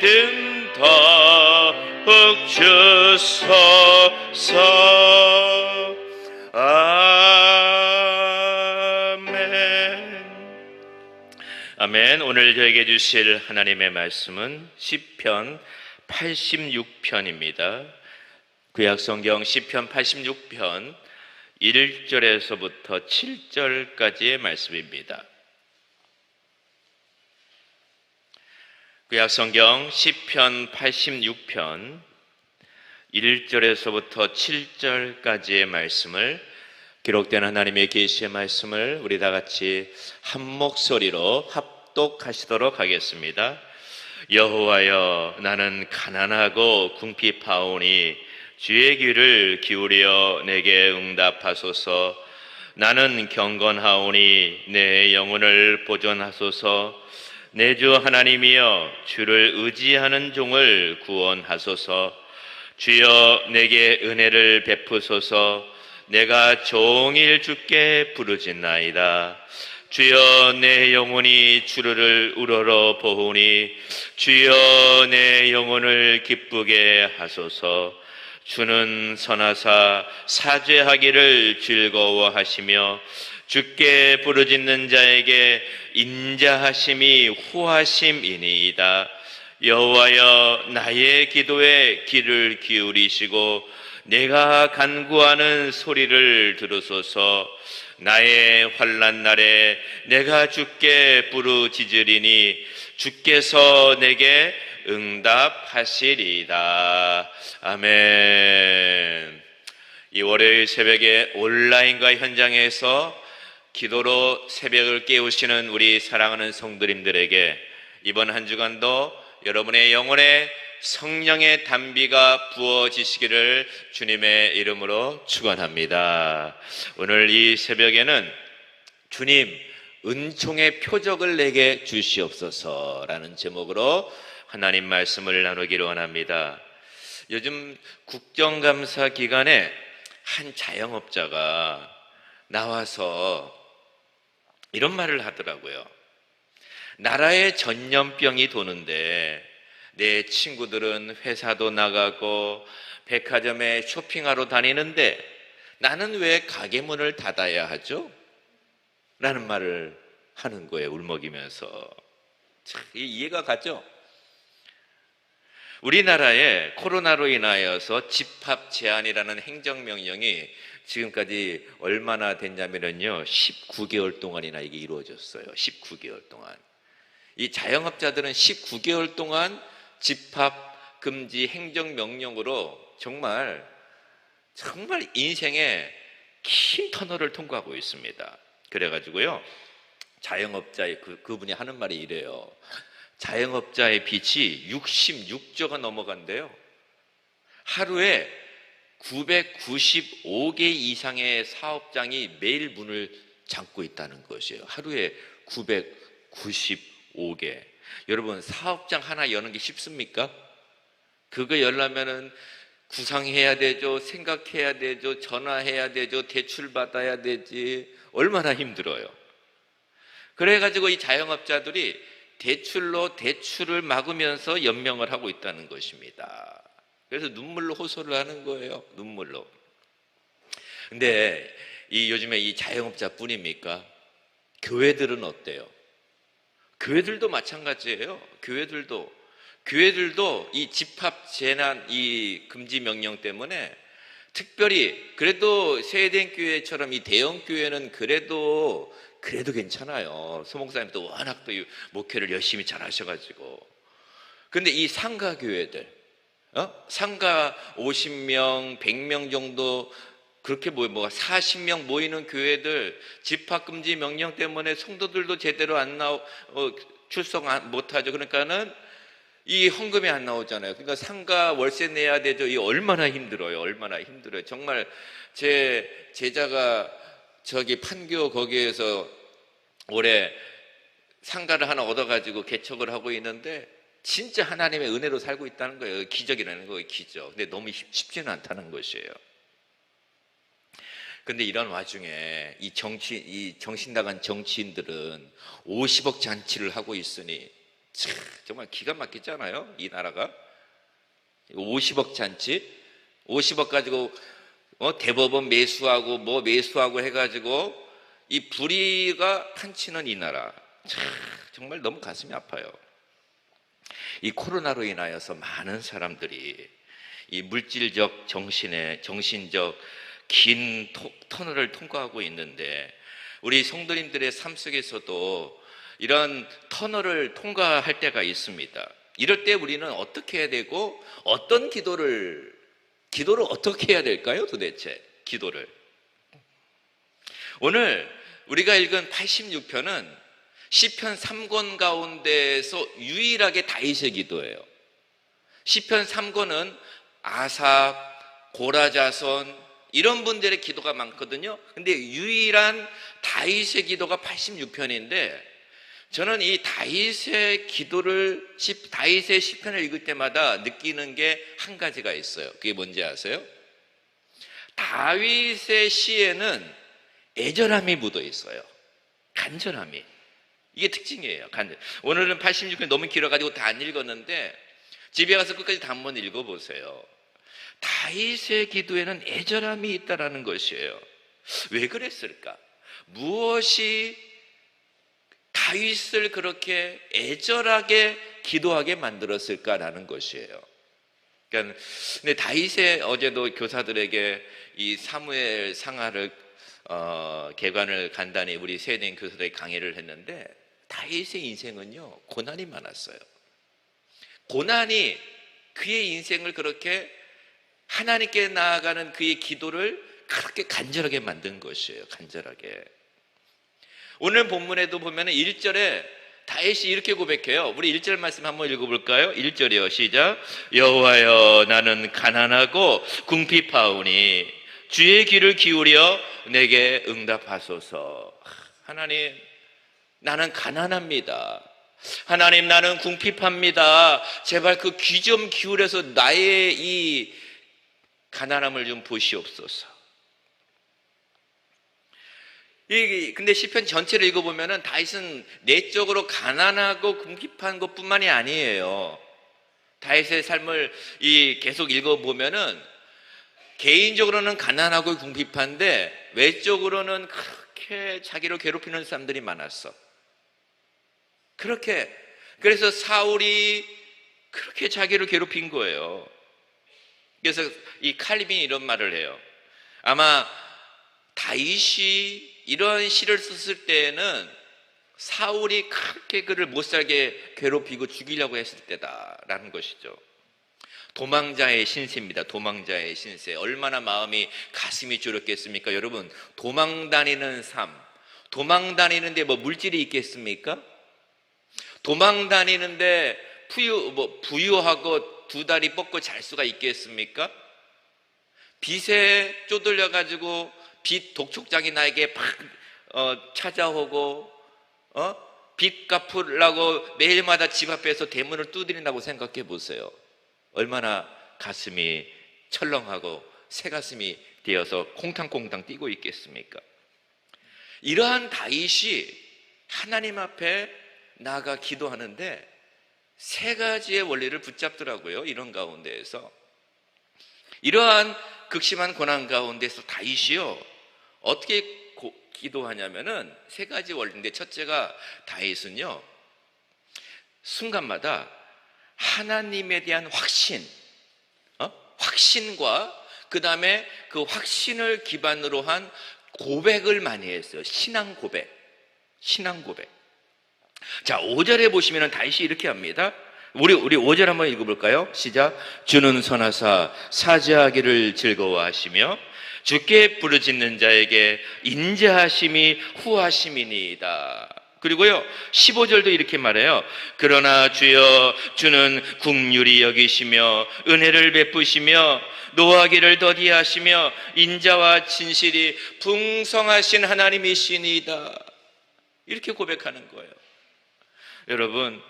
믿음 더욱 주소서. 아멘. 오늘 저에게 주실 하나님의 말씀은 시편 86편입니다. 구약성경 시편 86편 1절에서부터 7절까지의 말씀입니다. 구약성경 시편 86편 1절에서부터 7절까지의 말씀을, 기록된 하나님의 계시의 말씀을 우리 다 같이 한 목소리로 합독하시도록 하겠습니다. 여호와여, 나는 가난하고 궁핍하오니 주의 귀를 기울여 내게 응답하소서. 나는 경건하오니 내 영혼을 보존하소서. 내 주 하나님이여, 주를 의지하는 종을 구원하소서. 주여, 내게 은혜를 베푸소서. 내가 종일 주께 부르짖나이다. 주여, 내 영혼이 주를 우러러 보오니 주여, 내 영혼을 기쁘게 하소서. 주는 선하사 사죄하기를 즐거워하시며 주께 부르짖는 자에게 인자하심이 후하심이니이다. 여호와여, 나의 기도에 귀를 기울이시고 내가 간구하는 소리를 들으소서. 나의 환난 날에 내가 주께 부르짖으리니 주께서 내게 응답하시리이다. 아멘. 이 월요일 새벽에 온라인과 현장에서 기도로 새벽을 깨우시는 우리 사랑하는 성도님들에게 이번 한 주간도 여러분의 영혼에 성령의 단비가 부어지시기를 주님의 이름으로 축원합니다. 오늘 이 새벽에는 주님, 은총의 표적을 내게 주시옵소서라는 제목으로 하나님 말씀을 나누기를 원합니다. 요즘 국정감사 기간에 한 자영업자가 나와서 이런 말을 하더라고요. 나라에 전염병이 도는데 내 친구들은 회사도 나가고 백화점에 쇼핑하러 다니는데 나는 왜 가게 문을 닫아야 하죠? 라는 말을 하는 거예요. 울먹이면서. 참 이해가 가죠? 우리나라에 코로나로 인하여서 집합 제한이라는 행정명령이 지금까지 얼마나 됐냐면요, 19개월 동안이나 이게 이루어졌어요. 19개월 동안. 이 자영업자들은 19개월 동안 집합 금지 행정명령으로 정말 인생의 긴 터널을 통과하고 있습니다. 그래가지고요, 자영업자의 그분이 하는 말이 이래요. 자영업자의 빚이 66조가 넘어간대요. 하루에 995개 이상의 사업장이 매일 문을 잠고 있다는 것이에요. 하루에 995개. 여러분, 사업장 하나 여는 게 쉽습니까? 그거 열려면은 구상해야 되죠, 생각해야 되죠, 전화해야 되죠, 대출 받아야 되지. 얼마나 힘들어요. 그래가지고 이 자영업자들이 대출로 대출을 막으면서 연명을 하고 있다는 것입니다. 그래서 눈물로 호소를 하는 거예요. 눈물로. 근데 요즘에 이 자영업자뿐입니까? 교회들은 어때요? 교회들도 마찬가지예요. 교회들도 이 집합 재난 이 금지 명령 때문에 특별히, 그래도 세대인 교회처럼 이 대형 교회는 그래도 괜찮아요. 소목사님도 워낙 또 목회를 열심히 잘 하셔가지고. 근데 이 상가 교회들, 상가 50명, 100명 정도 그렇게 40명 모이는 교회들, 집합금지 명령 때문에 성도들도 제대로 출석 못하죠. 그러니까는 이 헌금이 안 나오잖아요. 그러니까 상가 월세 내야 되죠. 이 얼마나 힘들어요. 정말 제 제자가 저기 판교 거기에서 올해 상가를 하나 얻어가지고 개척을 하고 있는데 진짜 하나님의 은혜로 살고 있다는 거예요. 기적이라는 거예요. 기적. 근데 너무 쉽지는 않다는 것이에요. 근데 이런 와중에 이 정신 나간 정치인들은 50억 잔치를 하고 있으니 참, 정말 기가 막히잖아요. 이 나라가 50억 잔치, 50억 가지고 대법원 매수하고 뭐 매수하고 해가지고 이 불의가 판치는 이 나라, 참, 정말 너무 가슴이 아파요. 이 코로나로 인하여서 많은 사람들이 이 물질적, 정신적 긴 터널을 통과하고 있는데, 우리 성도님들의 삶 속에서도 이런 터널을 통과할 때가 있습니다. 이럴 때 우리는 어떻게 해야 되고, 어떤 기도를 어떻게 해야 될까요? 도대체 기도를. 오늘 우리가 읽은 86편은 시편 3권 가운데에서 유일하게 다윗의 기도예요. 시편 3권은 아삽, 고라자손 이런 분들의 기도가 많거든요. 근데 유일한 다윗의 기도가 86편인데, 저는 이 다윗의 시편을 읽을 때마다 느끼는 게 한 가지가 있어요. 그게 뭔지 아세요? 다윗의 시에는 애절함이 묻어 있어요. 간절함이. 이게 특징이에요. 오늘은 86편 너무 길어가지고 다 안 읽었는데 집에 가서 끝까지 다 한번 읽어보세요. 다윗의 기도에는 애절함이 있다라는 것이에요. 왜 그랬을까? 무엇이 다윗을 그렇게 애절하게 기도하게 만들었을까라는 것이에요. 그러니까 근데 다윗의, 어제도 교사들에게 이 사무엘 상하를 개관을 간단히 우리 세대인 교사들에게 강의를 했는데, 다윗의 인생은요 고난이 많았어요. 고난이 그의 인생을 그렇게 하나님께 나아가는 그의 기도를 그렇게 간절하게 만든 것이에요. 간절하게. 오늘 본문에도 보면 1절에 다윗이 이렇게 고백해요. 우리 1절 말씀 한번 읽어볼까요? 1절이요. 시작. 여호와여, 나는 가난하고 궁핍하오니 주의 귀를 기울여 내게 응답하소서. 하나님, 나는 가난합니다. 하나님, 나는 궁핍합니다. 제발 그 귀 좀 기울여서 나의 이 가난함을 좀 보시옵소서. 근데 시편 전체를 읽어보면 다윗은 내적으로 가난하고 궁핍한 것뿐만이 아니에요. 다윗의 삶을 계속 읽어보면 개인적으로는 가난하고 궁핍한데 외적으로는 그렇게 자기를 괴롭히는 사람들이 많았어. 그래서 사울이 그렇게 자기를 괴롭힌 거예요. 그래서 이 칼빈이 이런 말을 해요. 아마 다윗이 이런 시를 썼을 때에는 사울이 그렇게 그를 못살게 괴롭히고 죽이려고 했을 때다라는 것이죠. 도망자의 신세입니다. 도망자의 신세. 얼마나 마음이 가슴이 졸였겠습니까? 여러분, 도망 다니는 삶, 도망 다니는데 뭐 물질이 있겠습니까? 도망 다니는데 부유하고 두 다리 뻗고 잘 수가 있겠습니까? 빚에 쪼들려가지고 빚 독촉장이 나에게 찾아오고 빚 갚으려고 매일마다 집 앞에서 대문을 두드린다고 생각해 보세요. 얼마나 가슴이 철렁하고 새가슴이 되어서 콩탕콩탕 뛰고 있겠습니까? 이러한 다윗이 하나님 앞에 나아가 기도하는데 세 가지의 원리를 붙잡더라고요. 이런 가운데에서, 이러한 극심한 고난 가운데서 다윗이요 어떻게 기도하냐면은 세 가지 원리인데, 첫째가 다윗은요 순간마다 하나님에 대한 확신과 그 다음에 그 확신을 기반으로 한 고백을 많이 했어요. 신앙 고백. 자, 5절에 보시면 다윗이 이렇게 합니다. 우리 5절 한번 읽어볼까요? 시작. 주는 선하사 사죄하기를 즐거워하시며 주께 부르짖는 자에게 인자하심이 후하심이니이다. 그리고요 15절도 이렇게 말해요. 그러나 주여, 주는 긍휼히 여기시며 은혜를 베푸시며 노하기를 더디하시며 인자와 진실이 풍성하신 하나님이시니이다. 이렇게 고백하는 거예요. 여러분,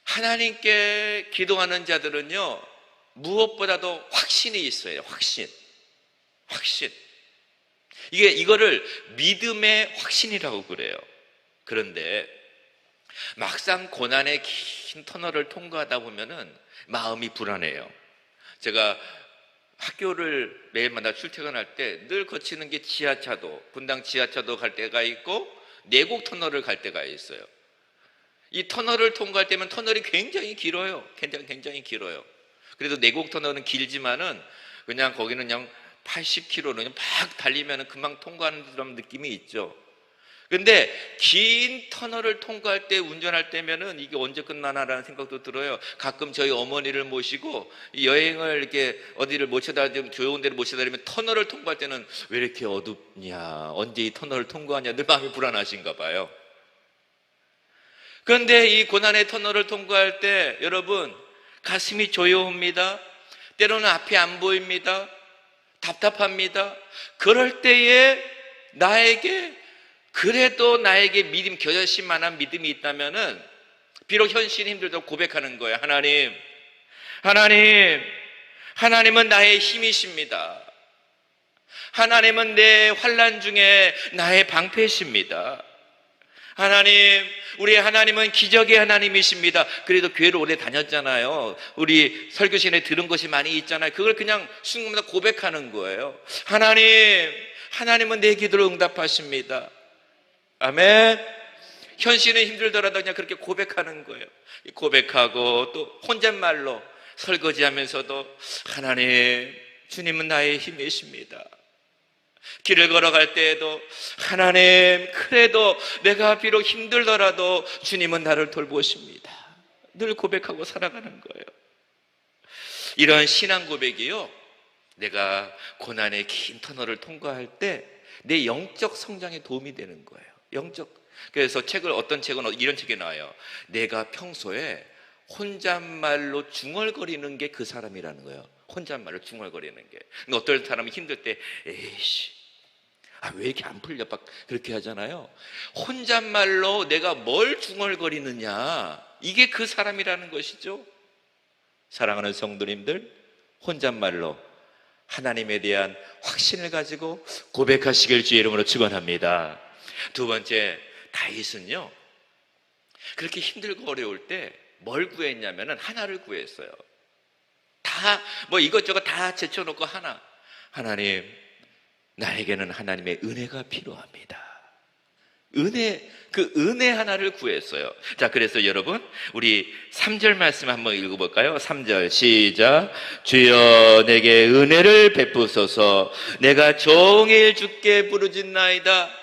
하나님께 기도하는 자들은요 무엇보다도 확신이 있어요. 확신. 이거를 믿음의 확신이라고 그래요. 그런데 막상 고난의 긴 터널을 통과하다 보면은 마음이 불안해요. 제가 학교를 매일마다 출퇴근할 때 늘 거치는 게 지하차도, 분당 지하차도 갈 때가 있고 내곡 터널을 갈 때가 있어요. 이 터널을 통과할 때면 터널이 굉장히 길어요. 굉장히 길어요. 그래도 내곡 터널은 길지만은 그냥 거기는 그냥 80km로 막 달리면 금방 통과하는 그런 느낌이 있죠. 근데 긴 터널을 통과할 때, 운전할 때면은 이게 언제 끝나나라는 생각도 들어요. 가끔 저희 어머니를 모시고 여행을 이렇게 어디를 모셔다 좀 조용한 데를 모셔다 드리면 터널을 통과할 때는 왜 이렇게 어둡냐, 언제 이 터널을 통과하냐 늘 마음이 불안하신가 봐요. 그런데 이 고난의 터널을 통과할 때 여러분 가슴이 조여옵니다. 때로는 앞이 안 보입니다. 답답합니다. 그럴 때에 그래도 나에게 믿음, 겨자씨만한 믿음이 있다면은 비록 현실이 힘들다고 고백하는 거예요. 하나님은 나의 힘이십니다. 하나님은 내 환난 중에 나의 방패십니다. 우리 하나님은 기적의 하나님이십니다. 그래도 교회를 오래 다녔잖아요. 우리 설교 시간에 들은 것이 많이 있잖아요. 그걸 그냥 순간마다 고백하는 거예요. 하나님은 내 기도를 응답하십니다. 아멘. 현실은 힘들더라도 그냥 그렇게 고백하는 거예요. 고백하고 또 혼잣말로 설거지하면서도 주님은 나의 힘이십니다. 길을 걸어갈 때에도 그래도 내가 비록 힘들더라도 주님은 나를 돌보십니다. 늘 고백하고 살아가는 거예요. 이런 신앙 고백이요, 내가 고난의 긴 터널을 통과할 때 내 영적 성장에 도움이 되는 거예요. 그래서 어떤 책은 이런 책이 나와요. 내가 평소에 혼잣말로 중얼거리는 게 그 사람이라는 거예요. 혼잣말로 중얼거리는 게. 어떤 사람은 힘들 때 에이씨, 왜 이렇게 안 풀려? 막 그렇게 하잖아요. 혼잣말로 내가 뭘 중얼거리느냐, 이게 그 사람이라는 것이죠. 사랑하는 성도님들, 혼잣말로 하나님에 대한 확신을 가지고 고백하시길 주의 이름으로 축원합니다. 두 번째, 다윗은요 그렇게 힘들고 어려울 때 뭘 구했냐면은 하나를 구했어요. 이것저것 다 제쳐놓고 하나님, 나에게는 하나님의 은혜가 필요합니다. 은혜 하나를 구했어요. 자, 그래서 여러분 우리 3절 말씀 한번 읽어볼까요? 3절 시작. 주여 내게 은혜를 베푸소서. 내가 종일 주께 부르짖나이다.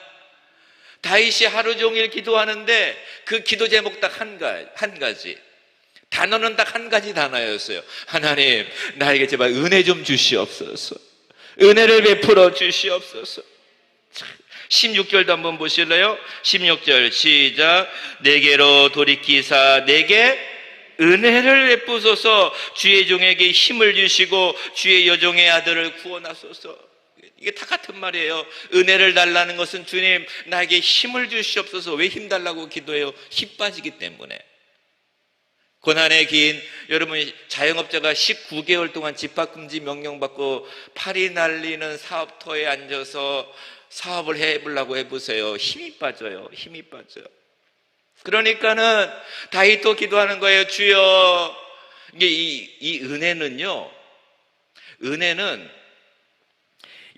다윗이 하루 종일 기도하는데 그 기도 제목 딱 한 가지, 단어는 딱 한 가지 단어였어요. 하나님, 나에게 제발 은혜 좀 주시옵소서. 은혜를 베풀어 주시옵소서. 16절도 한번 보실래요? 16절 시작. 내게로 돌이키사 내게 은혜를 베푸소서. 주의 종에게 힘을 주시고 주의 여종의 아들을 구원하소서. 이게 다 같은 말이에요. 은혜를 달라는 것은 주님 나에게 힘을 주시옵소서. 왜 힘 달라고 기도해요? 힘 빠지기 때문에. 고난의 긴, 여러분 자영업자가 19개월 동안 집합금지 명령받고 팔이 날리는 사업터에 앉아서 사업을 해보려고 해보세요. 힘이 빠져요. 그러니까는 다윗도 기도하는 거예요. 주여. 이게 이 은혜는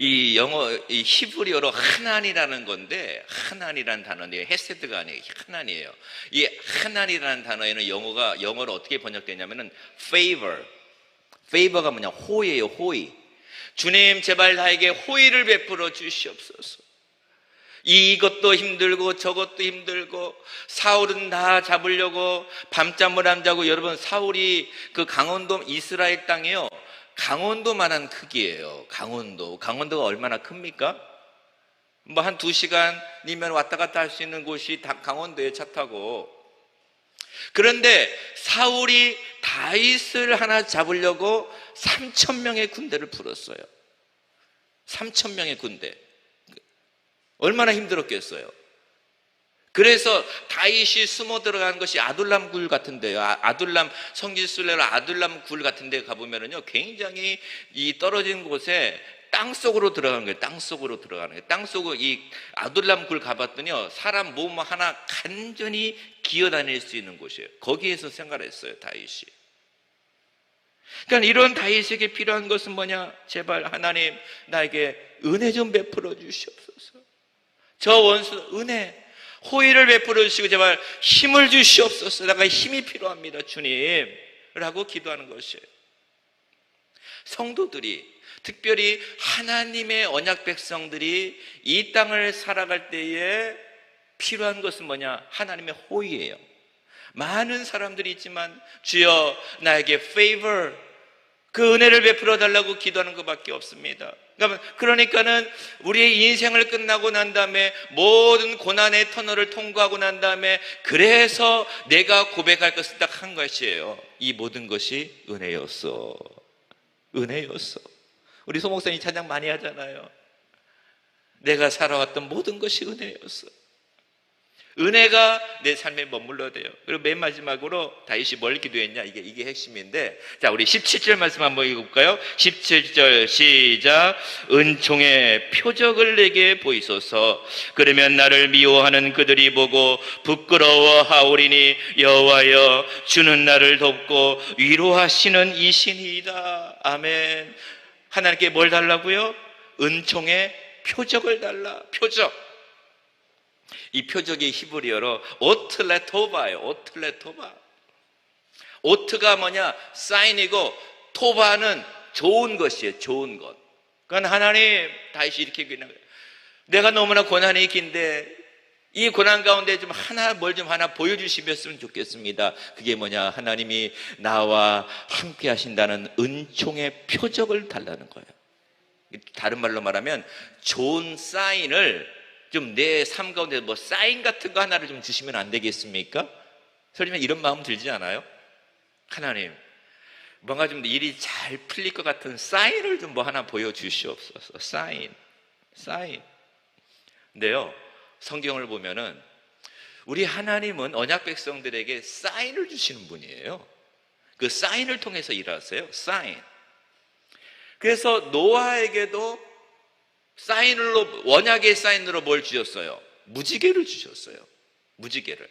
이 히브리어로 하난이라는 건데, 하난이라는 단어인데 헤세드가 아니에요. 하난이에요. 이 하난이라는 단어에는 영어로 어떻게 번역되냐면은 favor가 뭐냐, 호의예요. 호의. 주님 제발 나에게 호의를 베풀어 주시옵소서. 이것도 힘들고 저것도 힘들고, 사울은 다 잡으려고 밤잠을 안 자고, 여러분 사울이 그 강원도 이스라엘 땅이요, 강원도만한 크기예요. 강원도가 얼마나 큽니까? 한 2시간이면 왔다 갔다 할 수 있는 곳이 강원도에 차 타고. 그런데 사울이 다윗을 하나 잡으려고 3,000명의 군대를 풀었어요. 3,000명의 군대. 얼마나 힘들었겠어요. 그래서 다윗이 숨어 들어간 것이 아둘람 굴 같은데요. 성지순례로 아둘람 굴 같은 데 가보면은요, 굉장히 이 떨어진 곳에 땅속으로 들어가는 거예요. 땅속으로 들어가는 거예요. 땅속으로 이 아둘람 굴 가봤더니요, 사람 몸 하나 간전히 기어다닐 수 있는 곳이에요. 거기에서 생활했어요, 다윗이. 그러니까 이런 다윗에게 필요한 것은 뭐냐? 제발 하나님 나에게 은혜 좀 베풀어 주시옵소서. 저 원수 은혜, 호의를 베풀어 주시고 제발 힘을 주시옵소서. 내가 힘이 필요합니다, 주님. 라고 기도하는 것이에요. 성도들이, 특별히 하나님의 언약 백성들이 이 땅을 살아갈 때에 필요한 것은 뭐냐? 하나님의 호의예요. 많은 사람들이 있지만 주여 나에게 favor, 그 은혜를 베풀어 달라고 기도하는 것밖에 없습니다. 그러니까는 우리의 인생을 끝나고 난 다음에 모든 고난의 터널을 통과하고 난 다음에 그래서 내가 고백할 것은 딱 한 것이에요. 이 모든 것이 은혜였어. 은혜였어. 우리 소목사님 찬양 많이 하잖아요. 내가 살아왔던 모든 것이 은혜였어. 은혜가 내 삶에 머물러야 돼요. 그리고 맨 마지막으로 다윗이 뭘 기도했냐, 이게 핵심인데, 자, 우리 17절 말씀 한번 읽어볼까요? 17절 시작. 은총의 표적을 내게 보이소서. 그러면 나를 미워하는 그들이 보고 부끄러워하오리니 여호와여 주는 나를 돕고 위로하시는 이신이다. 아멘. 하나님께 뭘 달라고요? 은총의 표적을 달라. 표적. 이 표적이 히브리어로 오틀레토바예요. 오틀레토바. 오트가 뭐냐? 사인이고 토바는 좋은 것이에요. 좋은 것. 그건 하나님, 다윗이 이렇게 그냥 내가 너무나 고난이 긴데 이 고난 가운데 좀 뭘 좀 하나 보여주시면 좋겠습니다. 그게 뭐냐? 하나님이 나와 함께 하신다는 은총의 표적을 달라는 거예요. 다른 말로 말하면 좋은 사인을 좀 내 삶 가운데 뭐 사인 같은 거 하나를 좀 주시면 안 되겠습니까? 설령 이런 마음 들지 않아요? 하나님, 뭔가 좀 일이 잘 풀릴 것 같은 사인을 좀 뭐 하나 보여주시옵소서. 사인. 근데요, 성경을 보면은 우리 하나님은 언약 백성들에게 사인을 주시는 분이에요. 그 사인을 통해서 일하세요. 사인. 그래서 노아에게도 사인으로, 언약의 사인으로 뭘 주셨어요? 무지개를 주셨어요. 무지개를.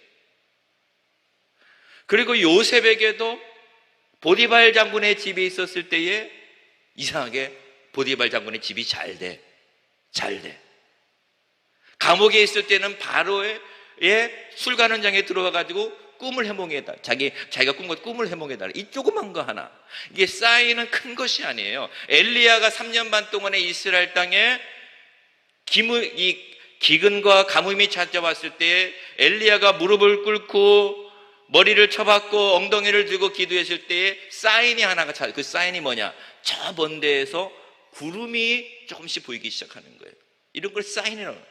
그리고 요셉에게도 보디발 장군의 집에 있었을 때에 이상하게 보디발 장군의 집이 잘 돼. 감옥에 있을 때는 바로의 술관원장에 들어가가지고 꿈을 해몽해달라. 자기가 꾼 꿈을 해몽해달라. 이 조그만 거 하나. 이게 사인은 큰 것이 아니에요. 엘리야가 3년 반 동안에 이스라엘 땅에 기근과 가뭄이 찾아왔을 때 엘리야가 무릎을 꿇고 머리를 쳐박고 엉덩이를 들고 기도했을 때에 사인이 하나가 찾아. 그 사인이 뭐냐? 저 먼 데에서 구름이 조금씩 보이기 시작하는 거예요. 이런 걸 사인이라고.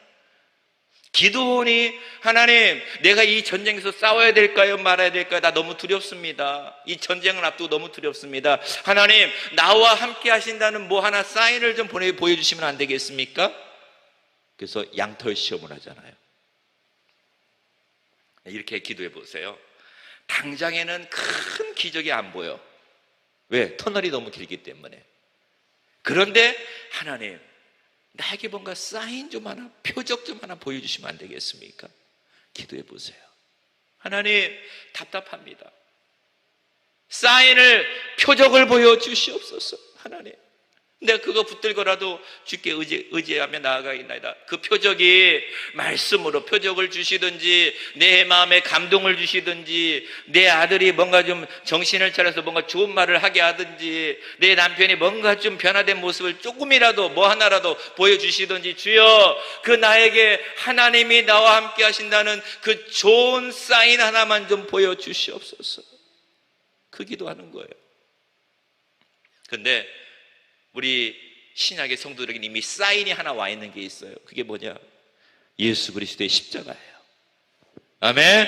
기도원이 하나님, 내가 이 전쟁에서 싸워야 될까요? 말아야 될까요? 나 너무 두렵습니다. 이 전쟁을 앞두고 너무 두렵습니다. 하나님, 나와 함께 하신다는 뭐 하나 사인을 좀 보여주시면 안 되겠습니까? 그래서 양털 시험을 하잖아요. 이렇게 기도해 보세요. 당장에는 큰 기적이 안 보여. 왜? 터널이 너무 길기 때문에. 그런데 하나님, 나에게 뭔가 사인 좀 하나, 표적 좀 하나 보여주시면 안 되겠습니까? 기도해 보세요. 하나님, 답답합니다. 사인을, 표적을 보여주시옵소서. 하나님, 내가 그거 붙들고라도 주께 의지하며 나아가겠나이다. 그 표적이 말씀으로 표적을 주시든지, 내 마음에 감동을 주시든지, 내 아들이 뭔가 좀 정신을 차려서 뭔가 좋은 말을 하게 하든지, 내 남편이 뭔가 좀 변화된 모습을 조금이라도 뭐 하나라도 보여주시든지, 주여, 그 나에게 하나님이 나와 함께 하신다는 그 좋은 사인 하나만 좀 보여주시옵소서. 그 기도하는 거예요. 근데 우리 신약의 성도들에게 이미 사인이 하나 와 있는 게 있어요. 그게 뭐냐? 예수 그리스도의 십자가예요. 아멘.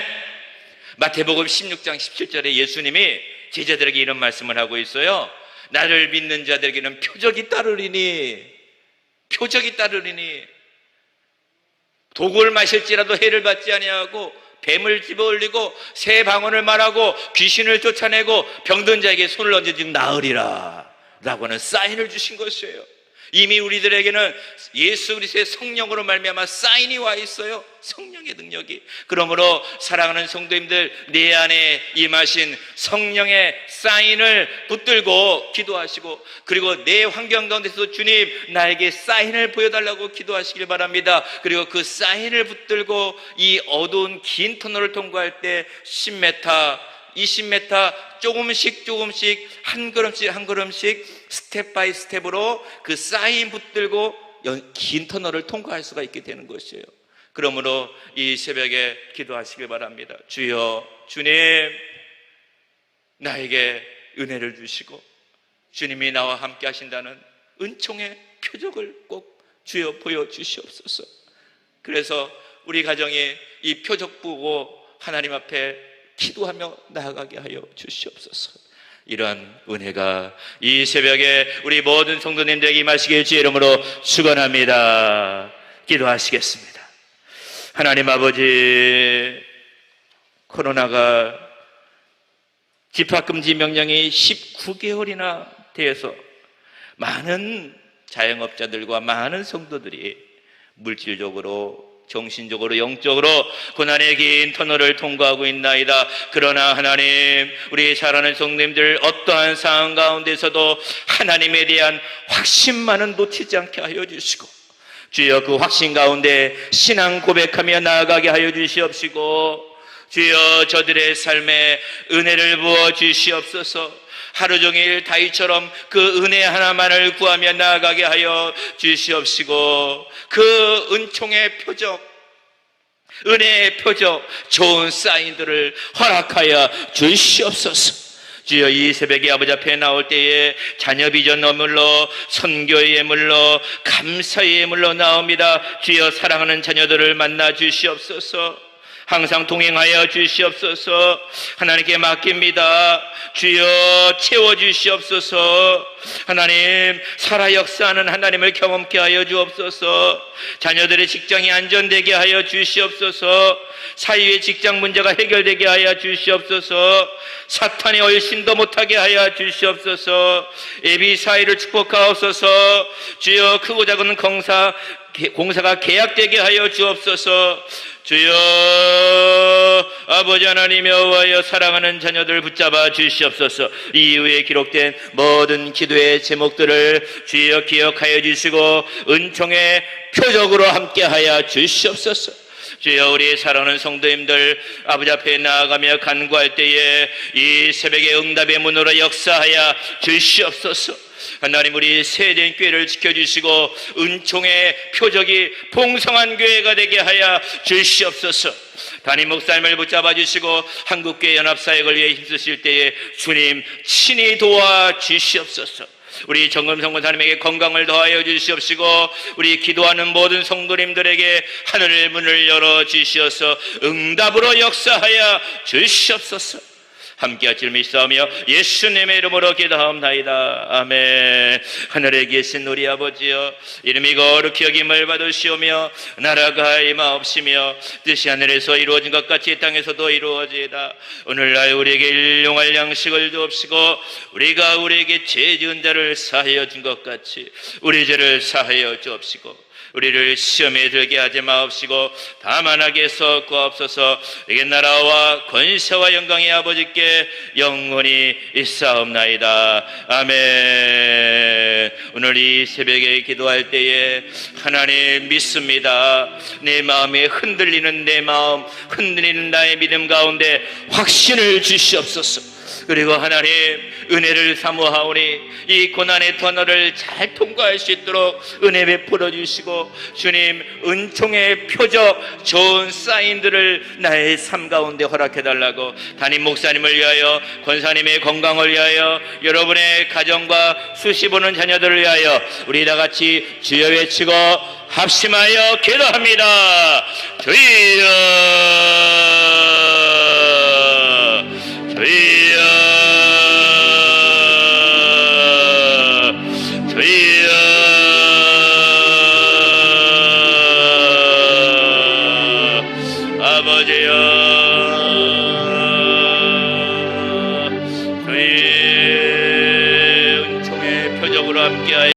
마태복음 16장 17절에 예수님이 제자들에게 이런 말씀을 하고 있어요. 나를 믿는 자들에게는 표적이 따르리니 독을 마실지라도 해를 받지 아니하고 뱀을 집어올리고 새 방언을 말하고 귀신을 쫓아내고 병든 자에게 손을 얹어 지금 나으리라 라고 하는 사인을 주신 것이에요. 이미 우리들에게는 예수 그리스도의 성령으로 말미암아 사인이 와 있어요. 성령의 능력이. 그러므로 사랑하는 성도님들, 내 안에 임하신 성령의 사인을 붙들고 기도하시고, 그리고 내 환경 가운데서 주님 나에게 사인을 보여달라고 기도하시길 바랍니다. 그리고 그 사인을 붙들고 이 어두운 긴 터널을 통과할 때 10m, 20m 조금씩 한 걸음씩 스텝 바이 스텝으로 그 사인 붙들고 긴 터널을 통과할 수가 있게 되는 것이에요. 그러므로 이 새벽에 기도하시길 바랍니다. 주여, 주님 나에게 은혜를 주시고 주님이 나와 함께 하신다는 은총의 표적을 꼭 주여 보여주시옵소서. 그래서 우리 가정이 이 표적 보고 하나님 앞에 기도하며 나아가게 하여 주시옵소서. 이러한 은혜가 이 새벽에 우리 모든 성도님들에게 임하시길 주의 이름으로 축원합니다. 기도하시겠습니다. 하나님 아버지, 코로나가 집합금지 명령이 19개월이나 되어서 많은 자영업자들과 많은 성도들이 물질적으로, 정신적으로, 영적으로 고난의 긴 터널을 통과하고 있나이다. 그러나 하나님, 우리 사랑하는 성도님들 어떠한 상황 가운데서도 하나님에 대한 확신만은 놓치지 않게 하여 주시고, 주여 그 확신 가운데 신앙 고백하며 나아가게 하여 주시옵시고, 주여 저들의 삶에 은혜를 부어 주시옵소서. 하루 종일 다윗처럼 그 은혜 하나만을 구하며 나아가게 하여 주시옵시고, 그 은총의 표적, 은혜의 표적, 좋은 사인들을 허락하여 주시옵소서. 주여 이 새벽에 아버지 앞에 나올 때에 자녀 비전 예물로, 선교의 예물로, 감사의 예물로 나옵니다. 주여 사랑하는 자녀들을 만나 주시옵소서. 항상 동행하여 주시옵소서. 하나님께 맡깁니다. 주여 채워주시옵소서. 하나님, 살아 역사하는 하나님을 경험케 하여 주옵소서. 자녀들의 직장이 안전되게 하여 주시옵소서. 사이의 직장 문제가 해결되게 하여 주시옵소서. 사탄이 얼씬도 못하게 하여 주시옵소서. 예비 사이를 축복하옵소서. 주여 크고 작은 공사가 계약되게 하여 주옵소서. 주여 아버지 하나님 여호와여, 사랑하는 자녀들 붙잡아 주시옵소서. 이후에 기록된 모든 기도의 제목들을 주여 기억하여 주시고 은총의 표적으로 함께하여 주시옵소서. 주여 우리 사랑하는 성도님들 아버지 앞에 나아가며 간구할 때에 이 새벽의 응답의 문으로 역사하여 주시옵소서. 하나님, 우리 세대인 교회를 지켜주시고 은총의 표적이 풍성한 교회가 되게 하여 주시옵소서. 담임 목사님을 붙잡아 주시고 한국교회 연합사역을 위해 힘쓰실 때에 주님 친히 도와 주시옵소서. 우리 정금성 권사님에게 건강을 더하여 주시옵시고, 우리 기도하는 모든 성도님들에게 하늘의 문을 열어 주시어서 응답으로 역사하여 주시옵소서. 함께 하실 믿사오며 예수님의 이름으로 기도하옵나이다. 아멘. 하늘에 계신 우리 아버지여, 이름이 거룩히 여김을 받으시오며 나라가 임하옵시며 뜻이 하늘에서 이루어진 것 같이 땅에서도 이루어지이다. 오늘날 우리에게 일용할 양식을 주옵시고, 우리가 우리에게 죄 지은 자를 사하여 준 것 같이 우리 죄를 사하여 주옵시고, 우리를 시험에 들게 하지 마옵시고 다만 악에서 구하옵소서. 이게 나라와 권세와 영광이 아버지께 영원히 있사옵나이다. 아멘. 오늘 이 새벽에 기도할 때에 하나님 믿습니다. 내 마음에 흔들리는 내 마음, 흔들리는 나의 믿음 가운데 확신을 주시옵소서. 그리고 하나님 은혜를 사모하오니 이 고난의 터널을 잘 통과할 수 있도록 은혜 베풀어 주시고, 주님 은총의 표적, 좋은 사인들을 나의 삶 가운데 허락해 달라고, 담임 목사님을 위하여, 권사님의 건강을 위하여, 여러분의 가정과 수시 보는 자녀들을 위하여 우리 다 같이 주여 외치고 합심하여 기도합니다. 주여 주여 주여 아버지여, 주의 은총의 표적으로 함께하여